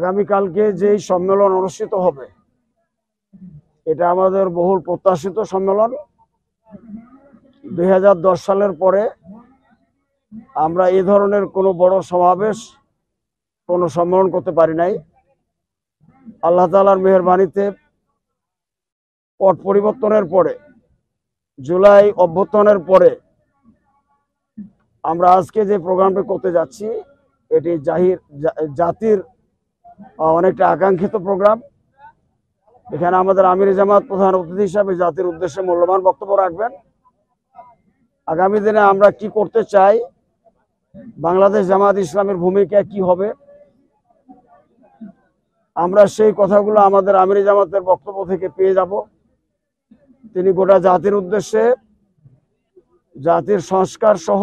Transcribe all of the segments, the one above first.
আগামীকালকে যেই সম্মেলন অনুষ্ঠিত হবে এটা আমাদের বহুল প্রত্যাশিত সম্মেলন। 2010 সালের পরে আমরা এই ধরনের কোনো বড় সমাবেশ, কোনো সম্মেলন করতে পারি নাই। আল্লাহ তাআলার মেহেরবানিতে পট পরিবর্তনের পরে, জুলাই অভ্যুত্থানের পরে আমরা আজকে যে প্রোগ্রামটি করতে যাচ্ছি এটি জাতির অনেকটা আকাঙ্ক্ষিত প্রোগ্রাম। এখানে আমাদের আমির জামাত প্রধান অতিথি হিসাবে জাতির উদ্দেশ্যে মূল্যবান বক্তব্য রাখবেন। আগামী দিনে আমরা কি করতে চাই, বাংলাদেশ জামাত ইসলামের ভূমিকা কি হবে, আমরা সেই কথাগুলো আমাদের আমির জামাতের বক্তব্য থেকে পেয়ে যাব। তিনি গোটা জাতির উদ্দেশ্যে জাতির সংস্কার সহ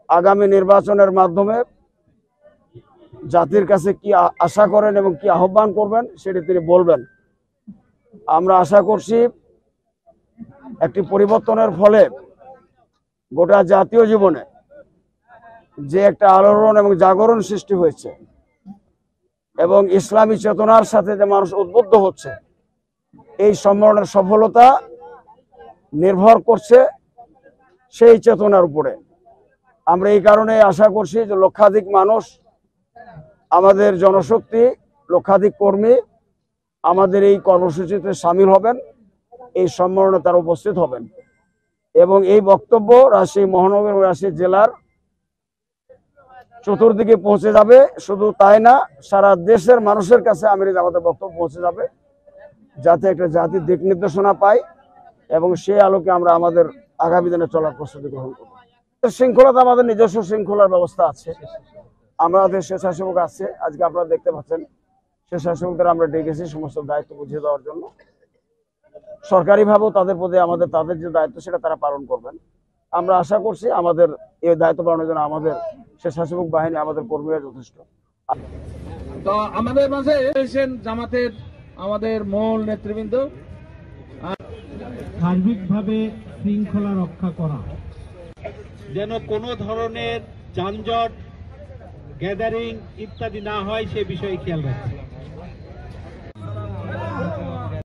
আগামী নির্বাচনের মাধ্যমে জাতির কাছে কি আশা করেন এবং কি আহ্বান করবেন সেটি তিনি বলবেন। আমরা আশা করছি একটি পরিবর্তনের ফলে গোটা জাতীয় জীবনে যে একটা আলোড়ন এবং জাগরণ সৃষ্টি হয়েছে এবং ইসলামী চেতনার সাথে যে মানুষ উদ্বুদ্ধ হচ্ছে, এই সম্মেলনের সফলতা নির্ভর করছে সেই চেতনার উপরে। আমরা এই কারণে আশা করছি যে লক্ষাধিক মানুষ, আমাদের জনশক্তি, লক্ষাধিক কর্মী আমাদের এই কর্মসূচিতে সামিল হবেন, এই সম্মেলনে তারা উপস্থিত হবেন এবং এই বক্তব্য রাজশাহী মহানগর ও রাজশাহী জেলার চতুর্দিকে পৌঁছে যাবে। শুধু তাই না, সারা দেশের মানুষের কাছে আমির জামাতের বক্তব্য পৌঁছে যাবে, যাতে একটা জাতির দিক নির্দেশনা পায় এবং সেই আলোকে আমরা আমাদের আগামী দিনে চলার প্রস্তুতি গ্রহণ করব। শৃঙ্খলাতে আমাদের নিজস্ব শৃঙ্খলার ব্যবস্থা আছে, আমাদের স্বেচ্ছাসেবক আছে। আজকে আপনারা দেখতে পাচ্ছেন স্বেচ্ছাসেবকদের আমরা ডেকেছি সমস্ত দায়িত্ব বুঝিয়ে দেওয়ার জন্য। সরকারিভাবেও তাদের প্রতি তাদের যে দায়িত্ব সেটা তারা পালন করবেন। আমরা আশা করছি আমাদের এই দায়িত্ব পালনের জন্য আমাদের স্বেচ্ছাসেবক বাহিনী, আমাদের কর্মীরা যথেষ্ট। তো আমাদের মাঝে এসেছেন জামাতের আমাদের মূল নেতৃবৃন্দ। সার্বিকভাবে শৃঙ্খলা রক্ষা করা, যেন কোনো ধরনের যানজট, গ্যাদারিং ইত্যাদি না হয় সে বিষয়ে খেয়াল রাখছি।